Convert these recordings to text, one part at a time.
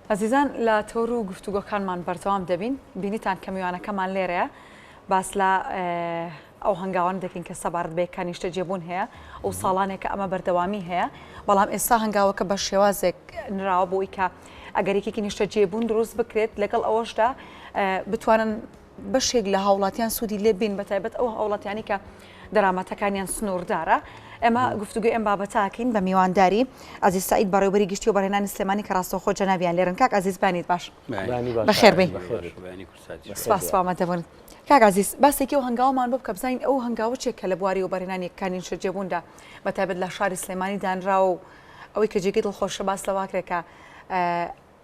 عزیزان لە تۆر و گفتوگۆکانمان بەردەوام دەبین بینیتان کە میوانەکەمان لێرەیە باس لە ئەو هەنگاوان دەکەین کە سەبارەت بە یەکانیشتە جێبوون هەیە ئەو ساڵانێکە ئەمە بەردەوامی هەیە بەڵام ئێستا هەنگاوەکە بە شێوازێک نراوە بۆی کە ئەگەر یەکێکی نیشتە جێبوون دروست بکرێت لەگەڵ ئەوەشدا بتوانن بەشێک لە هاوڵاتیان سوودی لێ بین بەتایبەت ئەو هاوڵاتیانی کە دەرامەتەکانیان سنووردارە. ئێمە گفتوگوی ئەم بابەتاکەین بە میوانداری ئازیز سعید بەڕێوەبەری گشتی و بەڕێنانی سلێمانی کە ڕاستەوخۆ جەنابیان لێرن. کاک ئازیز بانیت باش بەخێر بێی سپاس وامەدەبن. کاک ئازیز باسێکی ئەو هەنگاومان بۆ بکە بزانین ئەو هەنگاوە چێک کە لە بواری و بەڕێنانی یەکانی نیشتە جێبووندا بەتایبەت لە شاری سلێمانی دانراوە و ئەوەی کە جێگەی دڵخۆشە باس لەواکرێکە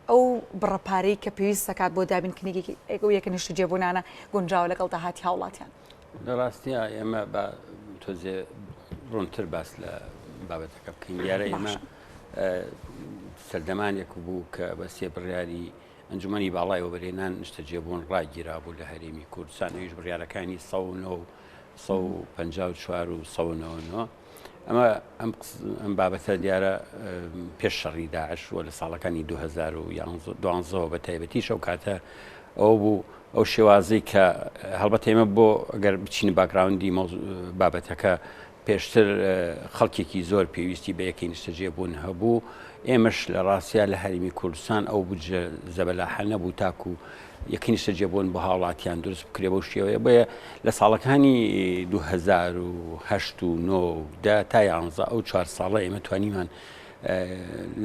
ئەو بڕەپارەی کە پێویست دەکات بۆ دابینکردنی یەکە نیشتە جێبوونانە گونجاوە لەگەڵ داهاتی هاوڵاتیان. لەڕاستیە ئێمە بە تۆزێ ڕوونتر باس لە بابەتەکە بکەین. دیارە ئێمە سەردەمانێک بوو کە بە سێ بڕیاری ئەنجومەنی باڵای وەبەرهێنان نیشتە جێبوون ڕاگیرا بوو لە هەرێمی کوردستان ئەویش بڕیارەکانی 154 و 199 ئەمە ئەم بابەتە دیارە پێش شەڕی داعش وە لە ساڵەکانی 2012 بە تایبەتی شەو کاتە ئەو بوو ئەو شێوازەی کە هەڵبەت ئێمە بۆ ئەگەر بچینی باگراوندی بابەتەکە پێشتر خەڵکێکی زۆر پێویستی بە یەکەی نیشتە جێبوون هەبوو. ئێمەش لە ڕاستیا لە هەرێمی کوردستان ئەو بودجە زەبەلاحە نەبوو تاکو یەکەی نیشتە جێبوون بۆ هاوڵاتیان دروست بکرێ بەو شێوەیە بۆیە لە ساڵەکانی 2008 و 2009 تا 11 ئەو 4 ساڵە ئێمە توانیمان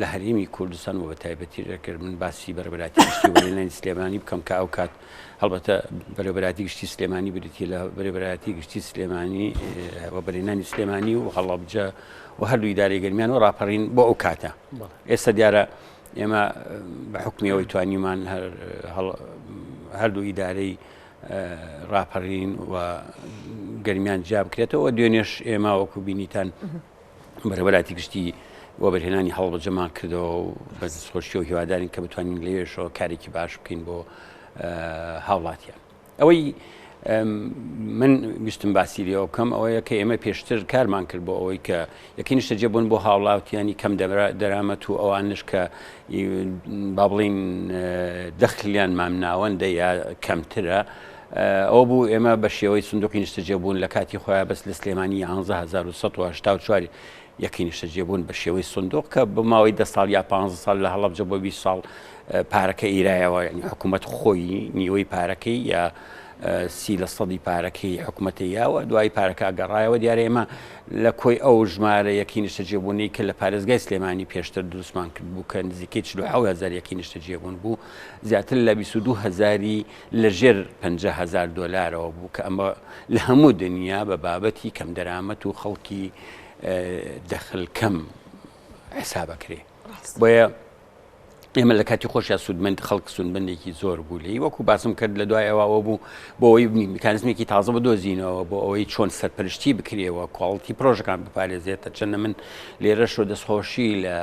لە هەرێمی کوردستان و بە تایبەتی ڕێکرد من باسی بەرەبەراتی گشتی وەبەرهێنانی سلێمانی بکەم کە ئەو کات هەڵبەتە بەرەبەراتی گشتی سلێمانی بریتی لە بەرەبەراتی گشتی سلێمانی وەبەرهێنانی سلێمانی و هەڵەبجە و هەردوو ئیدارەی گەرمیان و ڕاپەڕین بۆ ئەو کاتە. ئێستا دیارە ئێمە بە حکمی ئەوەی توانیمان هەردوو ئیدارەی ڕاپەڕین و گەرمیان جا بکرێتەوە. دوێنێش ئێمە وەکو بینیتان بەرەبەراتی گشتی وەبەرهێنانی هەڵبجەمان کردەوە و بە خۆشی و هیوادارین کە بتوانین لەوێشەوە کارێکی باش بکەین بۆ هاوڵاتیان. ئەوەی من ویستم باسی لێەوە بکەم ئەوەیە کە ئێمە پێشتر کارمان کرد بۆ ئەوەی کە یەکەی نیشتە جێبوون بۆ هاوڵاتیانی کەم دەرامەت و ئەوانش کە با بڵین دەخلیان مامناوەندە یا کەمترە ئەو بوو ئێمە بە شێوەی سندوقی نیشتە جێبوون لە کاتی خۆیان بەس لە سلێمانی 11184 یەکەی نیشتە جێبوون بە شێوەی سندوق کە بە ماوەی 10 ساڵ یا 15 ساڵ لە هەڵەبجە بۆ 20 ساڵ پارەکە ئیرایەوە یعنی حکوومەت خۆی نیوەی پارەکەی یا 30% پارەکەی حکوومەتی یاوە دوای پارەکە گەڕایەوە. دیارە ئێمە لە کۆی ئەو ژمارە یەکەی نیشتە جێبوونی کە لە پارێزگای سلێمانی پێشتر دروستمان کرد بوو کە نزیکەی 47,000 یەکەی نیشتە جێبوون بوو زیاتر لە 22,000 لەژێر 50,000 دۆلارەوە بوو کە ئەمە لە هەموو دنیا بە بابەتی کەم دەرامەت و خەڵکی دەخل کەم حسابەکرێ. بۆیە ئێمە لە کاتی خۆشیان سوودمەند خەڵک سوودمەندێکی زۆر بوو لێی وەکو باسم کرد لە دوای ئەوەوە بوو بۆ ئەوەی میکانیزمێکی تازە بەدۆزینەوە بۆ ئەوەی چۆن سەرپەرشتی بکرێەوە کواڵیتی پرۆژەکان بپارێزێتە چەندە من لێرەش و دەستخۆشی لە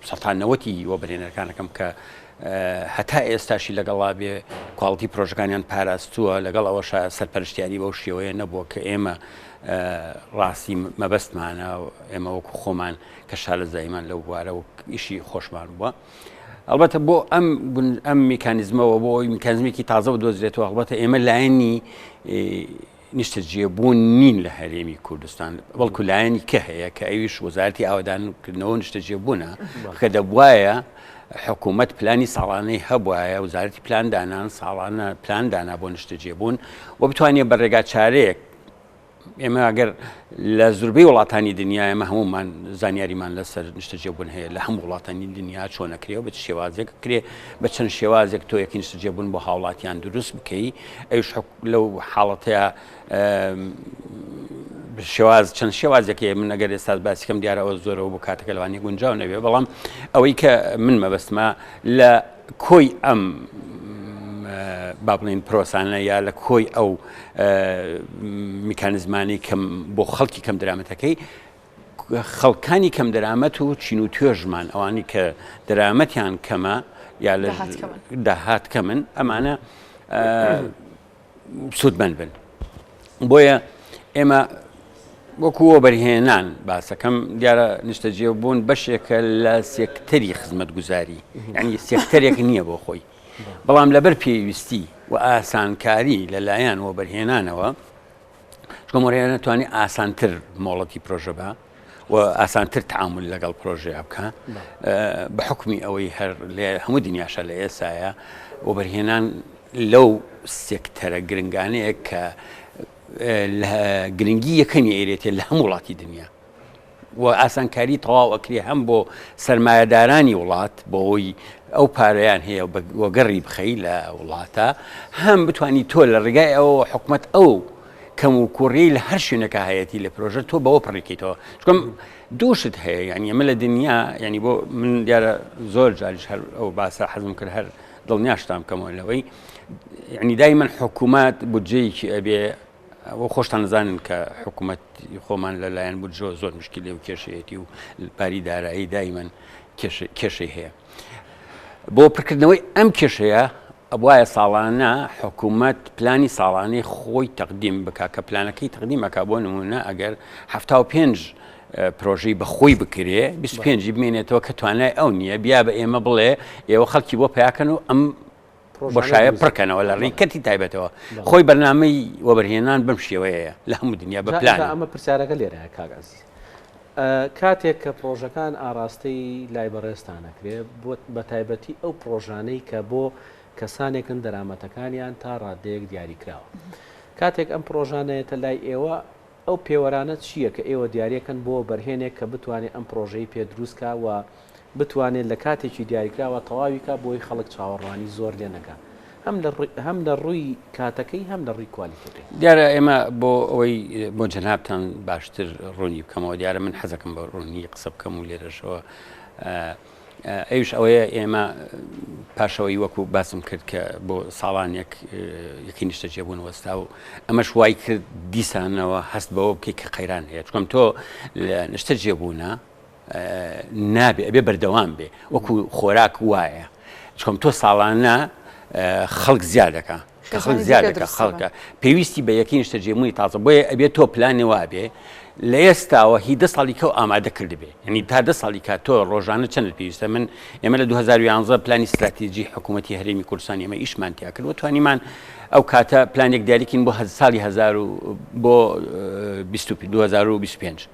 90 وەبەرهێنەرەکانەکەم کە هەتا ئێستاشی لەگەڵا بێ کواڵیتی پرۆژەکانیان پاراستووە لەگەڵ ئەوەش سەرپەرشتیانی بەو شێوەیە نەبووە کە ئێمە ڕاستی مەبەستمانە و ئێمە وەکو خۆمان کە شارە زایمان لەو بوارە و ئیشی خۆشمان بووە. ئەلبەتە بۆ ئەم میکانیزمەوە بۆ ئەوی میکانیزمێکی تازە بدۆزرێتەوە ئەلبەتە ئێمە لایەنی نیشتە جێبوون نین لە هەرێمی کوردستان بەڵکو لایەنی کە هەیە کە ئەویش وەزارەتی ئاوادانکردنەوە نیشتە جێبوونە کە دەبوایە حکوومەت پلانی ساڵانەی هەبوایە وزارەتی پلاندانان ساڵانە پلاندانا بۆ نیشتە جێبوون و بتوانێت بەڕێگا چارەیەک ئێمە ئەگەر لە زوربەی وڵاتانی دنیا ئێمە هەمومان زانیاریمان لەسەر نیشتە جێبوون هەیە لە هەموو وڵاتانی دنیا چۆنەکرێ و بە شێوازێک کرێ بە چەند شێوازێک تۆ یەکی نیشتە جێبوون بۆ هاوڵاتیان دروست بکەی ئەوش لەو حاڵەتەیە چەند شێوازێکی من ئەگەر ئێستا باسیکەم دیارەوە زۆرەوە بۆ کاتەکە لەوانی گونجاو نەبێ بەڵام ئەوەی کە من مەبەستمە لە کۆی ئەم با بڵین پرۆسانە یا لە کۆی ئەو میکانیزمانی کەم بۆ خەڵکی کەم دەرامەتەکەی خەڵکانی کەم دەرامەت و چین و توێژمان ئەوانی کە دەرامەتیان کەمە یا لە داهات کەمن ئەمانە سوودمەند بن. بۆیە ئێمە وەکووە بەرهێنان باسەکەم دیارە نیشتەجێ بوون بەشێکە لە سێکتەری خزمەتگوزاری یعنی سێکتەرێک نییە بۆ خۆی بەڵام لەبەر پێویستی و ئاسانکاری لەلایەن وە بەرهێنانەوە شکۆمەڕێنە ناتوانێت ئاسانتر مۆڵەتی پرۆژە بە و ئاسانتر تعامل لەگەڵ پرۆژەیە بکە بە حکمی ئەوەی هەر لێ هەموو دنیاشە لە ئێسایە و بەرهێنان لەو سێکتەرە گرنگانەیە کە گرنگی یەکەمی ئێرێتێ لە هەموو وڵاتی دنیا و ئاسانکاری تەواو ئەکرێ هەم بۆ سەرمایەدارانی وڵات بۆەوەی ئەو پارەیان هەیە وەگەڕی بخەی لە وڵاتە هەم بتانی تۆ لە ڕێگای ئەوە حکومت ئەو کەم و کوڕی لە هەر شوێنەکە هەیەی لە پرۆژە تۆ بەوە پڕێکیتەوە چکەم دووشت هەیە یعنی ئەمە لە دنیا ینی بۆ من دیارە زۆر جاریش هەر ئەو باسە حەزم کرد هەر دڵنیاشتام کەمەوە لەوەی یعنی دایمەن حکوومەت بودجەیەکی ئەبێ و خۆشتان نزانن کە حکوومەت خۆمان لەلایەن بودجۆ زۆر مشکلی و کێشەیەتی و پاری دارایی دایمەن کێشەی هەیە بۆ پڕکردنەوەی ئەم کێشەیە ئەبواە ساڵانە حکوومەت پلانی ساڵانەی خۆی تەقدیم بکە کە پلانەکەی تەقدیمەکە بۆ نمونە ئەگەر 75 پرۆژەی بەخۆی بکرێ 25 بمێنێتەوە کە توانای ئەو نییە بیا بە ئێمە بڵێ ئێوە خەڵکی بۆ پیاکەن و ئەم بەشایە پڕکەنەوە لە ڕێکەتی تایبەتەوە خۆی بەرنامەی وەبەرهێنان بەم شێوەیە لە هەموو دنیا بە پلان ئەمە پرسیارەکە لێرەیە کاگاز کاتێک کە پرۆژەکان ئاراستەی لای بەڕێستانەکرێ بۆ بە تایبەتی ئەو پرۆژانەی کە بۆ کەسانێکن دەرامەتەکانیان تا ڕادەیەک دیاریکراوە کاتێک ئەم پرۆژانەیەتە لای ئێوە ئەو پێوەرانە چییە کە ئێوە دیارەکەن بۆ بەرهێنێک کە بتوانێت ئەم پرۆژەی پێ دروستکە و بتوانێت لە کاتێکی دیاریکراوە تەواویکە بۆی خەڵک چاوەڕوانی زۆر لێ نەکە هەم لە ڕووی کاتەکەی هەم لە ڕووی کوالیتەکەی دیارە ئێمە بۆ ئەوەی بۆ جەنابتان باشتر ڕوونی بکەمەوە دیارە من حەزەکەم بە ڕوونی قسە بکەم و لێرەشەوە ئەوش ئەوەیە ئێمە پاشەوەی وەکو باسم کرد کە بۆ ساڵانێک یەکی نیشتەجێ بوون وەستا و ئەمەش وای کرد دیسانەوە هەست بەوە بکەی کە قەیران هەیە چکەم تۆ لە نیشتەجێ بوونە نابێ ئەبێ بەردەوام بێ وەکو خۆراک وایە چکەم تۆ ساڵانە خەڵک زیادەکە کە خەڵک زیادەکە خەڵکە پێویستی بە یەکی نیشتەجێبوونی تازە بۆیە ئەبێت تۆ پلانێ وابێ لە ئێستاوە هی 10 ساڵی کە ئامادە کرد بێ ینی تا 10 ساڵی کات تۆ ڕۆژانە چەند پێویستە من ئێمە لە 2011 پلانی استراتیژی حکوومەتی هەرێمی کوردستان ئێمە ئیشمان تیا کرد و توانیمان ئەو کاتە پلانێک دیاریکین بۆ ساڵی 2025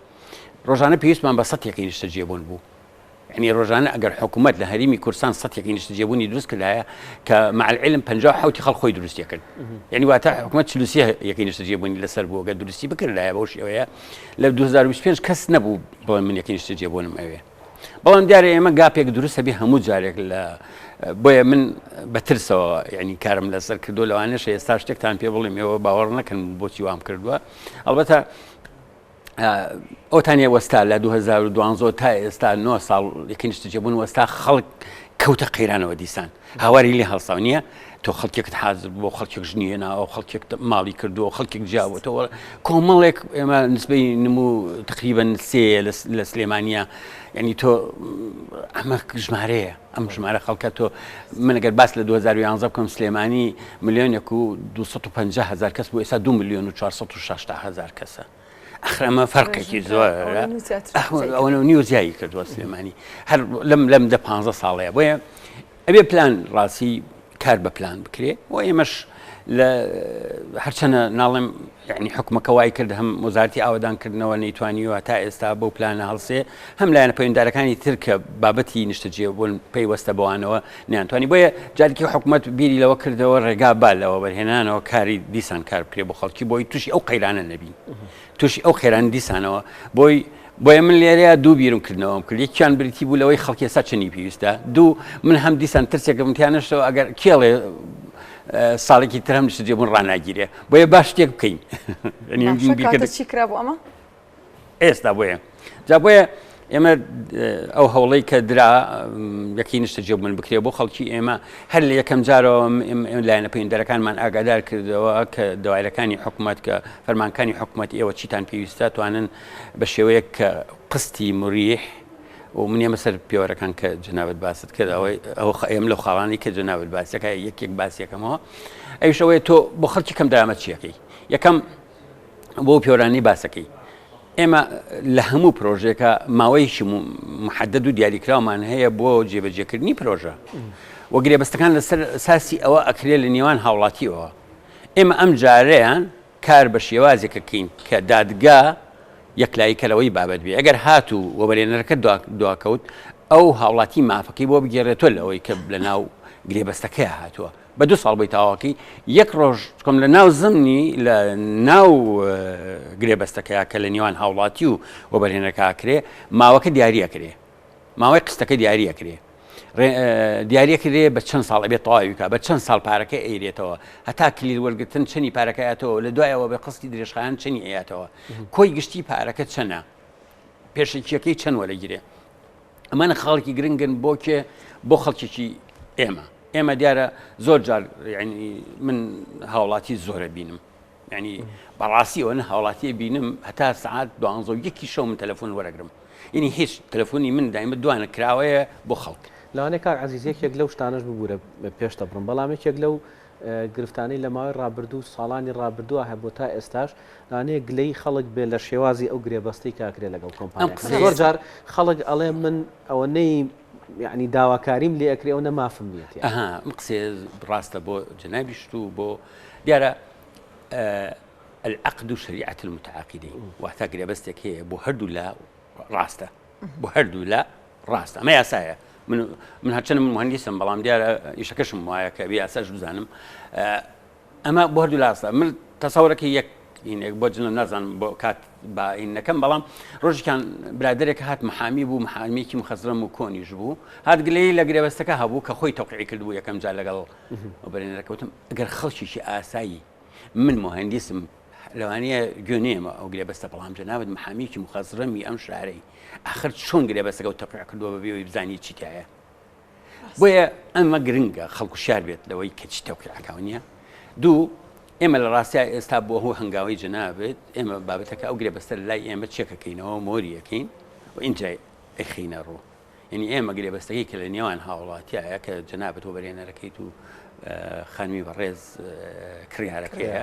ڕۆژانە پێویستمان بە 100 یەکی نیشتەجێبوون بوو ینی ڕۆژانە ئەگەر حکوومەت لە هەرێمی کوردستان 100 یەکی نیشتەجێبوونی دروست کردایە کە مع العلم 57 خەڵک خۆی دروستی کرد ینی واتە حکوومەت 40 یەکی نیشتەجێبوونی لەسەر بوو گە دروستی بکردایە بەو شێوەیە لە 2025 کەس نەبوو بڵێ من یەکی نیشتەجێبوونم ئەوێ بەڵام دیارە ئێمە گاپێک دروستە بێ هەموو جارێک لە بۆیە من بەترسەوە ینی کارم لەسەر کردو لەوانەیە ئێستا شتێکتان پێ بڵێم ئێوە باوەڕ نەکەن بۆچی وام کردووە ئەڵبەتە ئەوتانە وەستا لە 2012 تا ئێستا 9 ساڵ یەکی نیشتەجێبوون وەستا خەڵک کەوتە قەیرانەوە دیسان هاواری لێ هەڵساو نییە تۆ خەڵکێکت حازر بۆ خەڵکێک ژنیێنا ئەو خەڵکێک ماڵی کردووە خەڵکێک جیاوەتەوە کۆمەڵێک ئێمە نسبەی نموو تقریبەن سێ لە سلێمانیا ینی تۆ ئەمە ژمارەیە ئەم ژمارە خەڵکە تۆ من ئەگەر باس لە 2011 بکەم سلێمانی 1,250,000 کەس بوو ئێستا 2,460,000 کەسە ئەخرەمە فەرقێکی زۆر ئەوە نیوزیایی کردووە سلێمانی هەر لەم 15 ساڵەیە بۆیە ئەبێ پلان ڕاستی کار بە پلان بکرێ و ئێمەش لە هەرچەنە ناڵێم یعنی حکومەکە وای کرد هەم وەزارەتی ئاوادانکردنەوە نەیتوانیوە تا ئێستا بەو پلانە هەڵسێ هەم لایەنە پەیوەنددارەکانی تر کە بابەتی نیشتەجێبوون پەیوەستە بەوانەوە نەیانتوانی بۆیە جارێکی حکومەت بیری لەوە کردەوە ڕێگا با لەوە بەرهێنانەوە کاری دیسان کار بکرێ بۆ خەڵکی بۆی تووشی ئەو قەیرانە نەبین تووشی ئەو خێران دیسانەوە بۆیە من لێرەیە دوو بیرم کردنەوەم کرد یەکیان بریتی بوو لەوەی خەڵکی ئێستا چنی پێویستە دوو من هەم دیسان ترسێکم تیانەشەوە ئەگەر کێڵێ ساڵێکی تر هەم نیشتەجێبوون ڕناگیرێ بۆیە باش شتێک بکەین چی کرا بۆ ئەمە ئێستا بۆیە جا بۆیە ئێمە ئەو هەوڵەی کە درا یەکی نیشتەجێبوون بکرێ بۆ خەڵکی ئێمە هەر لە یەکەم جارەوە لایەنە پەیوەنددارەکانمان ئاگادار کردەوە کە دەوایرەکانی حکوومەت کە فەرمانکانی حکوومەت ئێوە چیتان پێویستە توانن بە شێوەیە کە قستی مریح و من ئێمە سەر پێوەرەکان کە جنابەت باست کرد ئەو ئێمە لەو خاڵانی کە جنابەت باسیەکە یەکێک باسیەکەمەوە ئەویشەوەی تۆ بۆ خەڵکی کەم دەرامەت چیەکەی یەکەم بۆ پێوەرانی باسەکەی ئێمە لە هەموو پرۆژێکە ماوەیەکی محدد و دیاریکراومان هەیە بۆ جێبەجێکردنی پرۆژە وە گرێبەستەکان لەسەر ئەساسی ئەوە ئەکرێت لە نێوان هاوڵاتیەوە ئێمە ئەم جارەیان کار بە شێوازێکەکەین کە دادگا یەکلاییکەرەوەی بابەت بێ ئەگەر هاتوو وەبەرێنەرەکە دواکەوت ئەو هاوڵاتی مافەکەی بۆ بگێڕێتۆ لەوەی کە لە ناو گرێبەستەکەی هاتووە بە 2 ساڵ بەی تاواکی یەک ڕۆژ کۆم لە ناو زمنی لە ناو گرێبەستەکەی کە لە نێوان هاوڵاتی و وەبەرهێنەکەکرێ ماوەکە دیاریەکرێ ماوەی قستەکە دیاریەکرێ دیارەکرێ بە چەند ساڵ ئەبێت تەواویکە بە چەند ساڵ پارەکە ئەیرێتەوە هەتا کلیر وەرگتن چەنی پارەکەیاتەوە لە دوایەوە بە قستی درێژخان چەنی ئەیاتەوە کۆی گشتی پارەکە چەنە پێشەکیەکەی چەند وەرەگیرێ ئەمانە خەڵکی گرنگن بۆ خەڵکێکی ئێمە دیارە زۆر جار من هاوڵاتی زۆرە بینم ینی بەڕاستی ئەوە هاوڵاتیە بینم هەتا سعات 12 شەو من تەلەفۆن وەرەگرم ینی هیچ تەلەفۆنی من دایمە دوانە کراوەیە بۆ خەڵک لەوانەیە کاک عەزیز یەکێک لەو شتانەش ببوورە پێشتە بڕم بەڵام یەکێک لەو گرفتانەی لە ماوەی ڕابردوو ساڵانی ڕابردووە هەبوو تا ئێستاش لەوانەیە گلەی خەڵک بێ لە شێوازی ئەو گرێبەستەی کاکرێ لەگەڵ کۆمپانیاکە زۆر جار خەڵک ئەڵێ من ئەوە نەی یعنی داواکاریم لێ ئەکرێ ئەو نەمافم بێت قسێ ڕاستە بۆ جەنابیشت و بۆ دیارە العقد شريعة المتعاقدين وحتى گرێبەستێک هەیە بۆ هەردوو لا ڕاستە بۆ هەردوو لا ڕاستە ئەمە یاسایە من هەرچەندم مهندسم بەڵام دیارە ئیشەکەشم وایە کە بێ یاساش بزانم ئەمە بۆ هەردوو لاستە من تەسەورەکە یەک بۆ جنم نازانم بۆ کات باینەکەم بەڵام ڕۆژێکیان برادێک هات محامی بوو محامێکی مخەزرم و کۆنیش بوو هات گلەی لە گرێبەستەکە هەبوو کە خۆی تەوقیعی کردبوو یەکەم جار لەگەڵ وەبەرهێنەرەکەوتم ئەگەر خەڵکیشی ئاسایی من مهندسم لەوانەیە گوێنێمە ئەو گرێبەستە بەڵام جەنابەت محامێکی مخەزرەمی ئەم شارەی آخر چۆن گرێبەستەکە و تەوقیع کردووە بەبێەوەی بزانی چی تایە بۆیە ئەمە گرنگە خەڵکو شار بێت لەوەی کە چی تەوقیعەکەوە نییە دوو ئێمە لە ڕاستیە ئێستا بۆ هەوو هەنگاوی جەنابێت ئێمە بابەتەکە ئەو گرێبەستە لای ئێمە چێکەکەینەوە مۆریەکەین و اینجای ئەخینە ڕوو یعنی ئێمە گرێبەستەکەی کە لە نێوان هاوڵاتیایە کە جەنابەت وەبەرهێنەرەکەی و خانووی بەڕێز کڕیارەکەیە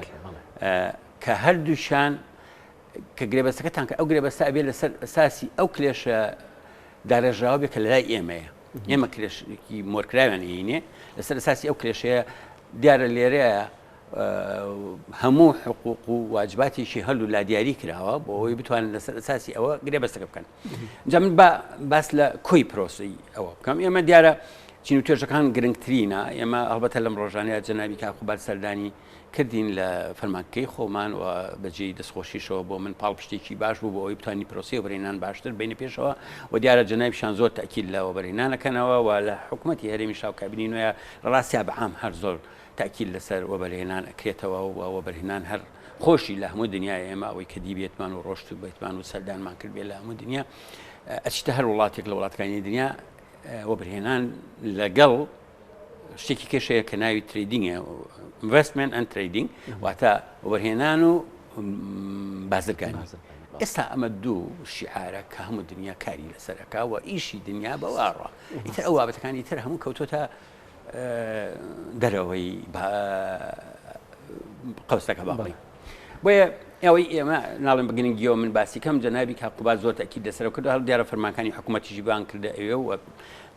کە هەردووشان کە گرێبەستەکەتان کە ئەو گرێبەستە ئەبێت لەسەر ئەساسی ئەو کلێشە دارێژراوە بێت کە لە لای ئێمەیە ئێمە کلێشێکی مۆرکراویان هینێ لەسەر ئەساسی ئەو کلێشەیە دیارە لێرەیە هەموو حقوق و واجباتیشی هەلو لا دیاری کراوە بۆ ئەوەی بتوانن لەسەر ئەساسی ئەوە گرێبەستەکە بکەن جا من باس لە کۆی پرۆسی ئەوە بکەم ئێمە دیارە چین و توێژەکان گرنگترینە ئێمە ئەڵبەتە لەم ڕۆژانەیە جەنابی کاکوبار سەردانی کردین لە فەرمانکەی خۆمان و بەجێی دەستخۆشیشەوە بۆ من پاڵپشتێکی باش بوو بۆ ئەوی بتوانانی پرۆسی وەبەرهێنان باشتر بینە پێشەوە و دیارە جەنابیشان زۆر تاکید لە وەبەرهێنانەکەنەوە و لە حکوومەتی هەرێمی شاوکابینی نوێیە ڕاستیا بەعام هەر زۆر تاکید لەسەر وەبەرهێنان ئەکرێتەوە و وەبەرهێنان هەر خۆشی لە هەموو دنیای ئێمە ئەوەی کە دیبێتمان و ڕۆشت و بێتمان و سەردانمان کرد بێت لە هەموو دنیا ئەچتە هەر وڵاتێک لە وڵاتەکانی دنیا وەبەرهێنان لەگەڵ شتێکی کێشەیە کە ناوی تریدینگە investment and trading واتە وەبەرهێنان و بازرگانی ئێستا ئەمە دوو شیعارە کە هەموو دنیا کاری لەسەرەکە و ئیشی دنیا بەوارڕە ئیتر ئەو بابەتەکانی تر هەموو کەوتۆتە دەرەوەی قەوسەکە باڵی بۆیە ئەوەی ئێمە ناڵێن بەگرنگیەوە من باسی کەم جەنابی کاکوبار زۆر تاکید لەسەرەوە کردو هەڵ دیارە فەرمانەکانی حکوومەتیژی بان کردە ئەوێ و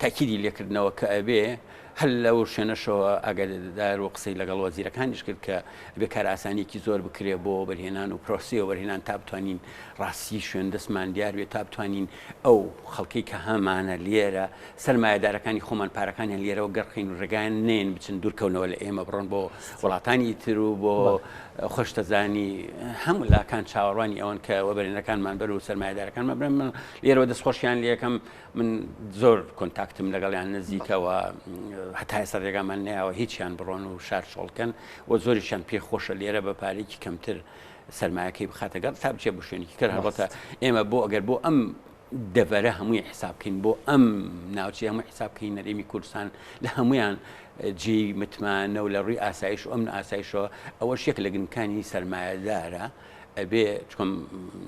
تاکیدی لێکردنەوە کە ئەبێ هەل لەو شوێنەشەوە ئاگادار و قسەی لەگەڵ وەزیرەکانیش کرد کە بێ کار ئاسانیەکی زۆر بکرێ بۆ وەبەرهێنان و پرۆسی وەبەرهێنان تا بتوانین ڕاستی شوێن دەستمان دیار بێت تا بتوانین ئەو خەڵکی کە هەمانە لێرە سەرمایەدارەکانی خۆمان پارەکانیان لێرەوە گەڕخین و ڕێگایان نێن بچن دوورکەونەوە لە ئێمە بڕۆن بۆ وڵاتانی تر و بۆ خۆشتەزانی هەموو لاکان چاوەڕوانی ئەوەن کە وەبەرهێنەکانمان بەر و سەرمایەدارەکانمان بڕێن من لێرەوە دەستخۆشیان لە یەکەم من زۆر کۆنتاکتم لەگەڵیان نزیکەوە هەتا ئێستا ڕێگامان نەیەوە هیچیان بڕۆن و شار شۆڵکەن و زۆریشیان پێخۆشە لێرە بە پارێکی کەمتر سەرمایەکەی بخاتەگەڵ تا بچێ بۆ شوێنێکی کە هەڵبەتە ئێمە بۆ ئەگەر بۆ ئەم دەڤەرە هەمووی حسابکەین بۆ ئەم ناوچەی هەموو حسابکەین نەرێمی کوردستان لە هەمویان جێی متمانە و لە ڕووی ئاسایش و ئەمن ئاسایشەوە ئەوە شێک لە گرنگەکانی سەرمایەدارە ئەبێ چکۆم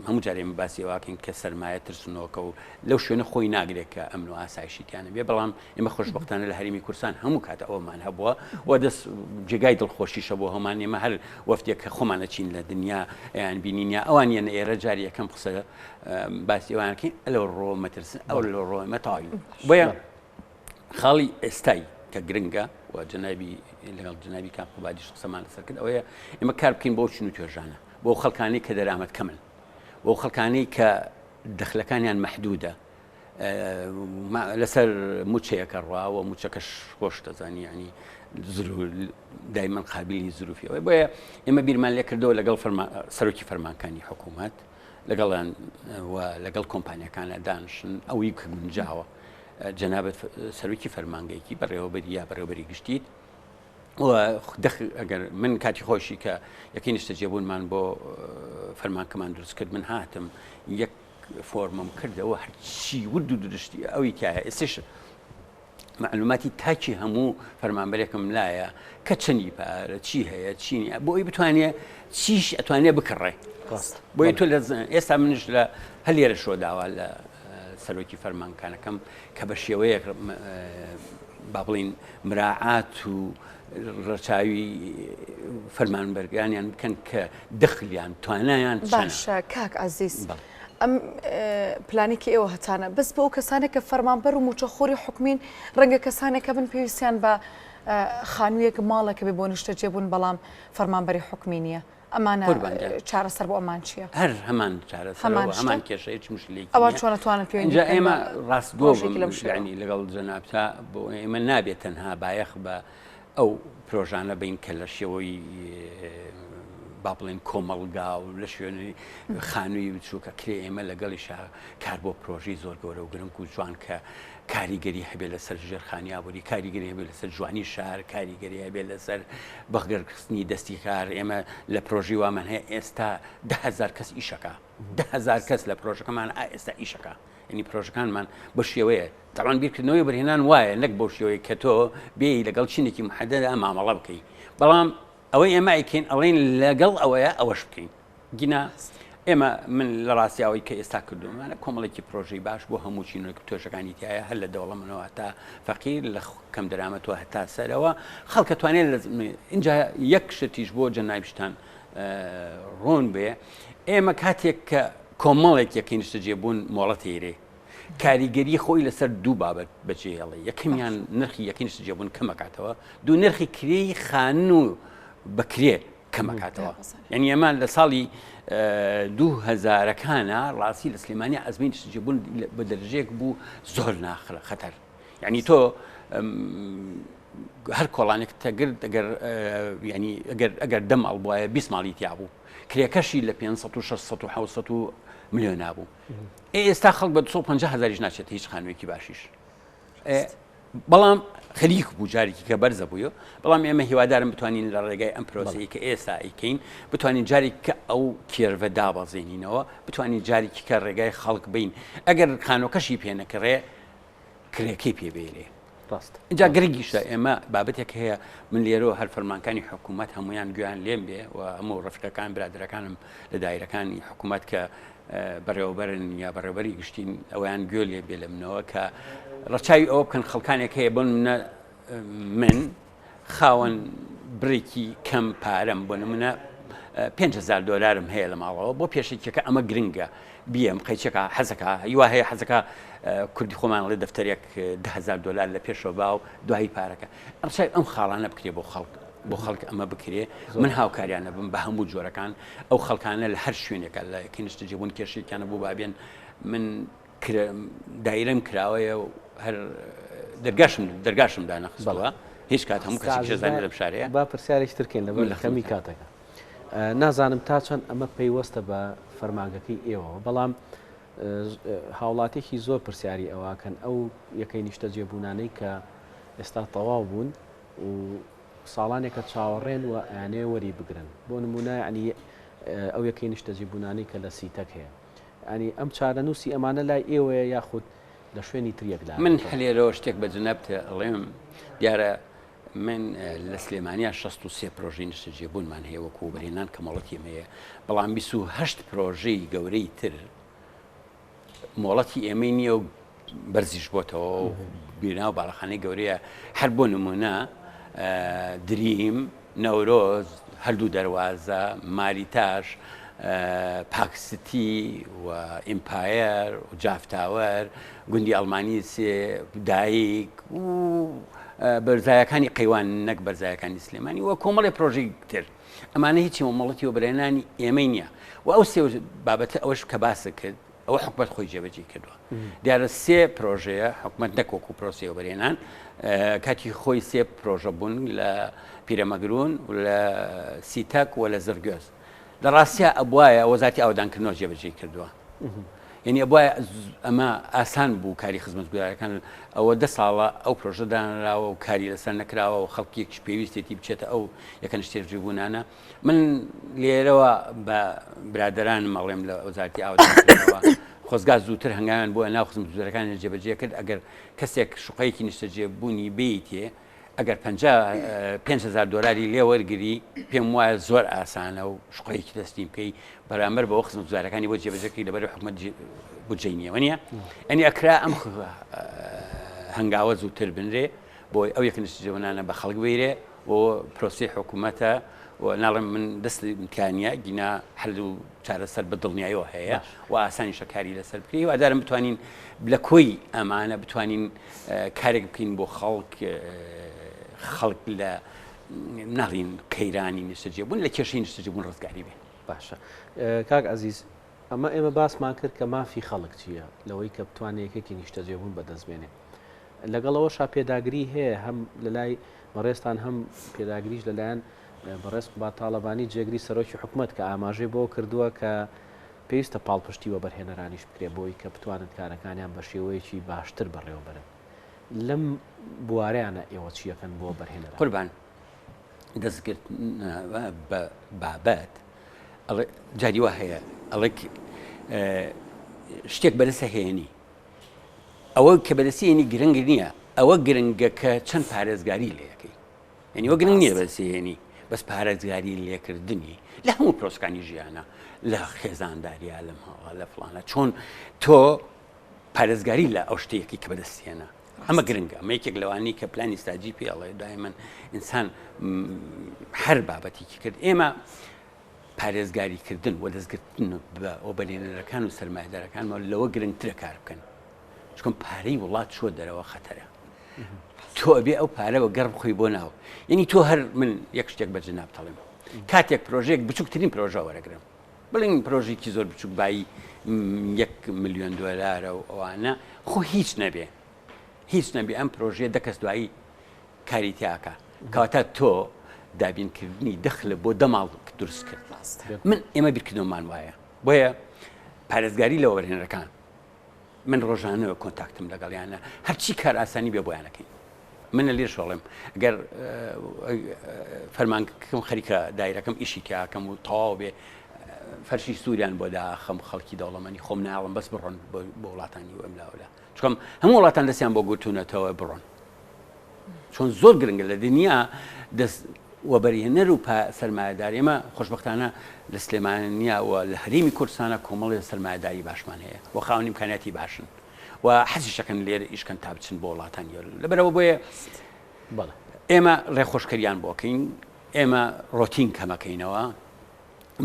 هەموو جارێ باسی واکەین کە سەرمایە ترسنەوەکە و لەو شوێنە خۆی ناگرێت کە ئەمن و ئاسایشیتیانە بێ بەڵام ئێمە خۆشبەختانە لە هەرمی کوردستان هەموو کاتە ئەومان هەبووە و دەست جێگای دڵخۆشیشە بۆ هەمان ئێمە هەر وەفتێک کە خۆمانە چین لە دنیا یان بینینیا ئەوان یەنە ئێرە جاری یەکەم قسە باسی ئەوانکەین لەو ڕۆ مەترسن ئەو لە ڕۆمە تاوی بۆیە خاڵی ئێستای کە گرنگە و جەنابی لەگەڵ جەنابی کاقوبادیش قسەمان لەسەر کرد ئەوەیە ئێمە کار بکەین بۆ چین و توێژانە بۆ خەڵکانی کە دەرامەت کەمن بۆ خەڵکانی کە دەخلەکانیان مەحدودە لەسەر موچەیەکە ڕواوە موچەکەش خۆش دەزانی ینی دایمەن قابلی زروفیەوە بۆیە ئێمە بیرمان لێ کردەوە لەگەڵ سەرۆکی فەرمانکانی حکوومەت لەگەڵیان لەگەڵ کۆمپانیەکانە دانشن ئەوەی کە گونجاوە جەنابەت سەرۆکی فەرمانگەیەکی بەڕێوەبەری یا بەڕێوەبەری گشتیت ئەگەر من کاتی خۆشی کە یەکەی نیشتە جێبوونمان بۆ فەرمانکەمان دروست کرد من هاتم یەک فۆرمم کردەوە هەرچی ورد و درشتی ئەوی تایە ئێستش معلوماتی تاکی هەموو فەرمانبەرێکم لایە کە چەندی پارە چی هەیە چینی بۆی بتوانێت چیش ئەتوانێت بکڕێ بۆی تۆ لە ئێستا منش لە هەلێرە شۆ داوا لە سەرۆکی فەرمانکانەکەم کە بە شێوەیەک با بڵین مراعات و ڕەچاوی فەرمانبەرگانیان بکەن کە دەخلیان توانایان باشە کاک عەزیز ئەم پلانێکی ئێوە هەتانە بەس بۆ ئەو کەسانێک کە فەرمانبەر و موچەخۆری حکومین ڕەنگە کەسانێکە بن پێویستیان بە خانوویەک ماڵێکە بێ بۆ نیشتە جێبوون بەڵام فەرمانبەری حکومی نییە ئەمانە چارەسەر بۆ ئەمان چییە؟ هەر هەمان هەمان کێشە هیچ مشکلێکی ئەوە چۆن توانن پێ ئێمە ڕاستگۆ ینی لەگەڵ جەنابتا بۆ ئێمە نابێت تەنها بایەخ بە ئەو پرۆژانە بین کە لە شێوەی با بڵێن کۆمەڵگا و لە شوێنی خانووی بچووکە کرێ ئێمە لەگەڵی کار بۆ پرۆژی زۆر گەورە و گرنگ و جوان کە کاریگەری هەبێت لەسەر ژێرخانیابووری کاریگەری هەبێت لەسەر جوانی شار کاریگەری هەبێت لەسەر بەخگەرکردنی دەستی کار ئێمە لە پرۆژی وامان هەیە ئێستا 10,000 کەس ئیشەکە 10,000 کەس لە پرۆژەکەمان ئێستا ئیشەکە ینی پرۆژەکانمان بە شێوەیە تاوان بیرکردنەوەی بەرهێنان وایە نەک بۆ شێوەیە کە تۆ بێی لەگەڵ چینێکی محەدەدا مامەڵە بکەی بەڵام ئەوەی ئێمە ئەیکەین ئەڵێن لەگەڵ ئەوەیە ئەوەش بکەین گینا ئێمە من لە ڕاستیاوەی کە ئێستا کردومانە کۆمەڵێکی پرۆژەی باش بۆ هەموو چینۆک تۆشەکانی تایە هەر لە دەوڵەمەوە تا فەقیر لە کەم دەرامەتەوە هەتا سەرەوە خەڵکە توانێت اینجا یەک شتیش بۆ جەنابشتان ڕۆن بێ ئێمە کاتێک کە کۆمەڵێک یەکەی نیشتە جێبوون مۆڵەت هێرێ کاریگەری خۆی لەسەر دوو بابەت بەجێهێڵێ یەکەمیان نرخی یەکەی نیشتە جێبوون کەمەکاتەوە دوو نرخی کرێی خانوو بەکرێ کەمەکاتەوە یعنی ئێمە لە ساڵی 2000ەکانە ڕاستی لە سلێمانی ئەزمین جێبوون بە دەرەجەیەک بوو زۆر ناخرە خەتەر یعنی تۆ هەر کۆڵانێک تەگرت ینی ئەگەر دەم ئەڵبواە 20 ماڵی تیا بوو کرێکەشی لە 500 و 600 و 700 میلیۆن نابوو ئێستا خەڵک بە 250,000 ناچێت هیچ خانوویەکی باشیش بەڵام خەریک بوو جارێکی کە بەرزە بووە بەڵام ئێمە هیوادارم بتوانین لە ڕێگای ئەم پرۆسەیە کە ئێستا ئەیکەین بتوانین جارێک کە ئەو کێرڤە دابەزێنینەوە بتوانین جارێکی کە ڕێگای خەڵک بین ئەگەر خانۆکەشی پێنەکڕێ کرێکەی پێبێرێ اینجا گرنگیشە ئێمە بابەتێک هەیە من لێرەوە هەر فەرمانکانی حکوومەت هەمویان گویان لێم بێ و هەموو ڕەفیقەکان برادرەکانم لە دایرەکانی حکوومەت کە بەڕێوەبەرن یا بەڕێوەبەری گشتین ئەویان گوێ لێ بێ لە منەوە کە ڕەچاوی ئەوە بکەن خەڵکانێک هەیە بۆن من خاوەن بڕێکی کەم پارەم بۆ نمونە 5,000 دلارم هەیە لە ماڵەوە بۆ پێشێکەکە ئەمە گرنگە بیەم قەیچەکە حەزەکە هیوا هەیە حەزەکە کوردی خۆمانڵێ دەفتەرێک 10,000 دلار لە پێشەوە باو دوایی پارەکە ڕەچاوی ئەم خاڵانە بکرێ بۆ خەڵک ئەمە بکرێ من هاوکاریانە بم بە هەموو جۆرەکان ئەو خەڵکانە لە هەر شوێنێکە لە یەکەی نیشتە جێبوون کێشێکیانە بوو بابێن من دایرەم کراوەیە و هەر دەرگاشم دانەخستەوە هیچ کات هەموو کەسێک شێزانێ لەم شارەیە با پرسیارێک ترکەین لەبەر خەمی کاتەکە نازانم تا چەند ئەمە پەیوەستە بە فەرمانگەکەی ئێوە بەڵام هاوڵاتێکی زۆر پرسیاری ئەوەکەن ئەو یەکەی نیشتە جێبوونانەی کە ئێستا تەواو بوون و ساڵانێکە چاوەڕێن و ئەیانێ وەری بگرن بۆ نمونە ینی ئەو یەکەی نیشتە جێبوونانەی کە لە سیتەک هەیە ینی ئەم چارەنووسی ئەمانە لای ئێوەیە یاخود لە شوێنی تریەکدا من هەلێرەوە شتێک بە جنەبتە ئەڵێم دیارە من لە سلێمانیا 63 پرۆژەی نیشتەجێبوونمان هەیە وەکو بەرهێنان کە مۆڵەتی ئێمەیە، بەڵام 28 پرۆژەی گەورەی تر مۆڵەتی ئێمەی نییە و بەرزیش بۆتەوە بیرنا و باڵەخانەی گەورەیە. هەر بۆ نمونە دریم، نەورۆز، هەردوو دەروازە، ماریتاش، پاکستی و ئیمپایر و جافتاوەر، گوندی ئەڵمانی سێ، دایک و بەرزایەکانی قەیوان نەک بەرزایەکانی سلێمانی و کۆمەڵی پرۆژەی تر. ئەمانە هیچی مۆڵەتی و بەرهێنانی ئێمەی نییە و ئەو سێ بابەتە ئەوەش کە باسە کرد ئەوە حکومەت خۆی جێبەجێ کردووە. دیارە سێ پرۆژەیە حکومەت نەکۆکو پرۆسی و بەرهێنان کاتی خۆی سێ پرۆژە بوون لە پیرەمەگرون و لە سیتەک و لە زرگۆز. لە ڕاستیە ئەبوایە وەزارەتی ئاودانکردنەوە جێبەجێ کردووە. یعنی ئەبوایە ئەمە ئاسان بوو کاری خزمەتگوزاریەکان ئەوە 10 ساڵە ئەو پرۆژە دانراوە و کاری لەسەر نەکراوە و خەڵکیەکیش پێویستێتی بچێتە ئەو یەکەن شتێژی بوونانە. من لێرەوە بە برادرانم مەڵێم لە وەزارەتی ئاودانکردنەوە خۆزگا زووتر هەنگاویان بۆ ناو خزمەتگوزاریەکان جێبەجێ کرد. ئەگەر کەسێک شوقەیەکی نیشتەجێبوونی بیتێ ئەگەر 5,000 دۆلاری لێ وەرگری پێم وایە زۆر ئاسانە و شوقەیەکی دەستی بکەی بەرامبەر بەوە خزمەتگوزاریەکانی بۆ جێبەجێکردن لەبەر حکومەت بودجەی نییە وەنیە. ئەنی ئەکرا ئەم هەنگاوە زووتر بنرێ بۆی ئەو یەکە نیشتەجێبوونانە بە خەڵک بێرێ بۆ پرۆسی حکوومەتە و ناڵێم من دەستی امکانیە گینا هەردوو چارەسەر بە دڵنیاییەوە هەیە و ئاسانی شەکاری لەسەر بکەی و ئادارم بتوانین لە کۆی ئەمانە بتوانین کارێک بکەین بۆ خەڵک لە ناڵین قەیرانی نیشتەجێبوون لە کێشەی نیشتەجێبوون ڕزگاری بێ. باشە کاک عەزیز، ئەمە ئێمە باسمان کرد کە مافی خەڵک چییە لەوەی کە بتوانێت یەکێکی نیشتەجێبوون بەدەستبێنێ. لەگەڵەوەشا پێداگری هەیە هەم لە لای بەڕێستان هەم پێداگریش لەلایەن بەڕێست با تاالبانی جێگری سەرۆکی حکوومەت کە ئاماژەی بۆ کردووە کە پێویستە پاڵپشتیوە بەرهێنەرانیش بکرێ بۆی کە بتوانن کارەکانیان بە شێوەیەکی باشتر بەڕێوەبەرن. لەم بوارەیانە ئێوە چیەکەن بۆ بەرهێنەر؟ قوربان دەستگرت بە بابەت جاریوە هەیە ئەڵێ شتێک بەدەستە هێنی ئەوە کە بەدەستێنی گرنگ نییە، ئەوە گرنگە کە چەند پارێزگاری لەکەی. یعنی وە گرنگ نییە بەدەستێنی بەس پارێزگاری لێکردنی لە هەموو پرۆسەکانی ژیانە، لە خێزانداریە، لەم هەڵا لە فڵانە چۆن تۆ پارێزگاری لە ئەو شتێکی کە بەدەستێنە. ئەمە گرنگە، ئەمە یەکێک لەوانی کە پلانی ستاجی پێڵێ دایمەن ئینسان هەر بابەتێکی کرد. ئێمە پارێزگاریکردن و دەستگرتن بە بەرهێنەرەکان و سەرمایهدارەکانمان لەوە گرنگترە کار بکەن، چونکە پارەی وڵات چۆ دەرەوە خەتەرە. تۆ ئەبێ ئەو پارەوە گەڕ بخۆی بۆ ناو. یعنی تۆ هەر من یەک شتێک بەجێناب دەڵێم، کاتێک پرۆژەیەک بچووکترین پرۆژە وەرەگرم، بڵین پرۆژێکی زۆر بچووک بای 1 ملیۆن دۆلارە و ئەوانە خۆ هیچ نەبێ ئەم پرۆژێ دەکەس دوایی کاری تیاکە کەواتە تۆ دابینکردنی دەخلە بۆ 10 ماڵ دروست کرد. من ئێمە بیرکردنەوەمان وایە بۆیە پارێزگاری لە وەرهێنەرەکان من ڕۆژانەوە کۆنتاکتم لەگەڵیانە هەرچی کار ئاسانی بێ بۆیانەکەین. من لە لێ شۆڵێم ئەگەر فەرمانکەم خەریکە دایرەکەم ئیشی تیاکەم و تەواو بێ فەرشی سووریان بۆ داخەم خەڵکی دەوڵەمەنی خۆم ناڵم بەس بڕۆن بۆ وڵاتانی و ئەملاولا چکەم هەموو وڵاتان دەستیان بۆ گوتونەتەوە بڕۆن چۆن زۆر گرنگە لە دنیا دەست وەبەرهێنەر و سەرمایهداری ئێمە خۆشبەختانە لە سلێمانیا و لە هەرێمی کوردستانە کۆمەڵی سەرمایهداری باشمان هەیە و خاوەنی ئیمکانیاتی باشن و حەزیشەکەن لێرە ئیشکەن تا بچن بۆ وڵاتانی لەبەرەوە بۆیە ئێمە ڕێخۆشکەریان بۆکەین، ئێمە ڕۆتین کەمەکەینەوە،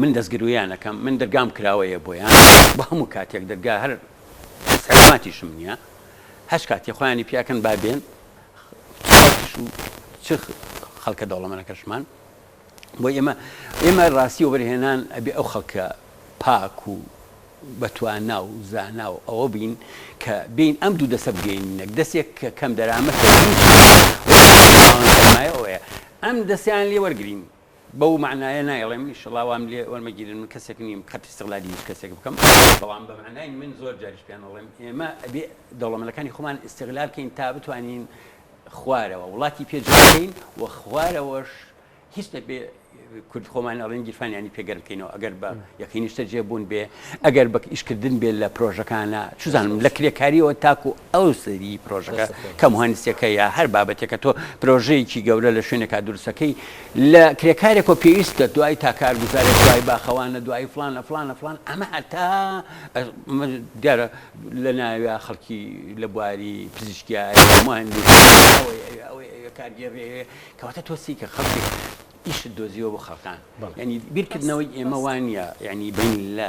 من دەستگرویانەکەم، من دەرگام کراوەیە بۆیان بە هەموو کاتێک دەرگا هەر سەلاماتیشم نییە هەش کاتی خۆیانی پیاکەن با بێن چ خەڵکە دەوڵەمەنەکەشمان بۆ ئێمە ڕاستی و بەرهێنان ئەبێ ئەو خەڵکە پاک و بەتواننا و زانا و ئەوە بین کە بین ئەم دوو دەسە بگەینەک دەستێک کە کەم دەرامەت ئەوەیە ئەم دەستیان لێ وەرگین بەو معنایە نایڵێم ئینشەڵڵا وام لێ وەرمەگیرن من کەسێک نیم خەتی استیغلالی هیچ کەسێک بکەم بەڵام بە معنای من زۆر جاریش پێیان ئەڵێم ئێمە ئەبێ دەوڵەمەندەکانی خۆمان استیغلال بکەین تا بتوانین خوارەوە وڵاتی پێجڕ بکەین و خوارەوەش هیچ بێ کورد خۆمان ئەڵێن گیرفانیانی پێگەرکەینەوە ئەگەر بە یەقینیشتە جێبوون بێ ئەگەر بە ئیشکردن بێت لە پرۆژەکانە چزانم لە کرێکاریەوە تاکو ئەو سەری پرۆژەکە کە مهندسیەکە یا هەر بابەتێکە تۆ پرۆژەیەکی گەورە لە شوێنێکا دروستەکەی لە کرێکارێکەوە پێویستە دوای تا کارگوزارێک دوای باخەوانە دوای فلانە فلانە فلان ئەمە هەتا دیارە لە ناوێ خەڵکی لە بواری پزیشکیای مهندس کارگێڕێ کەواتە تۆسی کە خەڵکی ئیش دۆزیەوە بۆ خەڵکان ینی بیرکردنەوەی ئێمە وانە ینی بین لە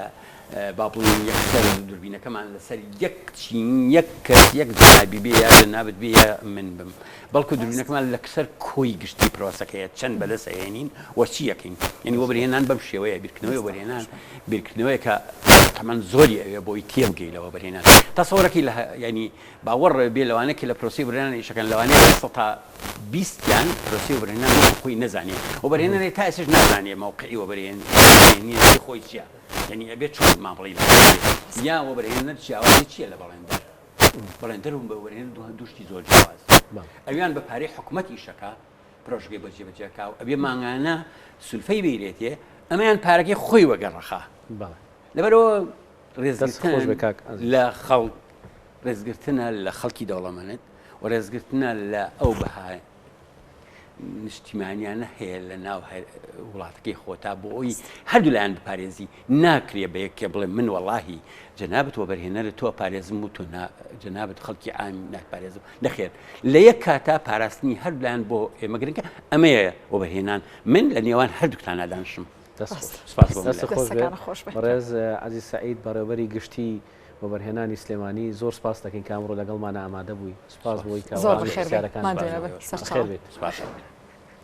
با بڵین یەکسەر دووربینەکەمان لەسەر یەک چین یەک کەس یەک جنابی بێ یا جنابەت بێ من بم بەڵکو دووربینەکەمان لەسەر کۆی گشتی پرۆسەکەیە چەند بەدەستەهێنین وە چی یەکەین ینی وەبەرهێنان بەم شێوەیە بیرکردنەوەی وەبەرهێنان بیرکردنەوەی کە تەمان زۆری ئەوێ بۆی تێبگەیلەوە بەرهێنان تەسەوڕێکی لە ینی باوەڕ بێ لەوانەیە لە پرۆسی بەرهێنان ئیشەکەن لەوانەیە 20یان پرۆسی وەبەرهێنان خۆی نەزانێ وەبەرهێنەرێک تا ئێستش نازانێ موقعی وەبەرهێنانی خۆی چییە یعنی ئەبێت چۆن ماڵی یا وەبەرهێنەر جیاوازی چییە لە بەڵێندەر بەڵێندەر بە وەبەرهێنەر دوشتی زۆر جیاواز ئەویان بە پارەی حکوومەتی شەکە پرۆژگەی بەجێبەجێکا و ئەبێ مانگانە سولفەی بێرێتێ ئەمەیان پارەکەی خۆی وەگەڕەخا لەبەرەوە ڕێزگرتن لە خەڵک ڕێزگرتنە لە خەڵکی دەوڵەمەند و ڕێزگرتنە لە ئەو بەهای نیشتیمانیانە هەیە لە ناو وڵاتەکەی خۆتا بۆ ئەوی هەردوو لایەن بپارێزی ناکرێ بە یەکێ بڵێ من وەڵاهی جەنابەت وەبەرهێنەرە تۆ پارێزم و تۆ جەنابەت خەڵکی عام ناپارێزم نەخێر لە یەک کاتا پاراستنی هەردوو لایەن بۆ ئێمە گرنگە ئەمەیە وەبەرهێنان من لە نێوان هەردووکتانە دانشم ڕێز عەزیز سەعید بەڕێوەبەری گشتی وەبەرهێنانی سلێمانی زۆر سپاس دەکەین کامڕۆ لەگەڵمانە ئامادە بووی سپاس بۆی زۆر بەخێر بێت. سەرخێر بێت.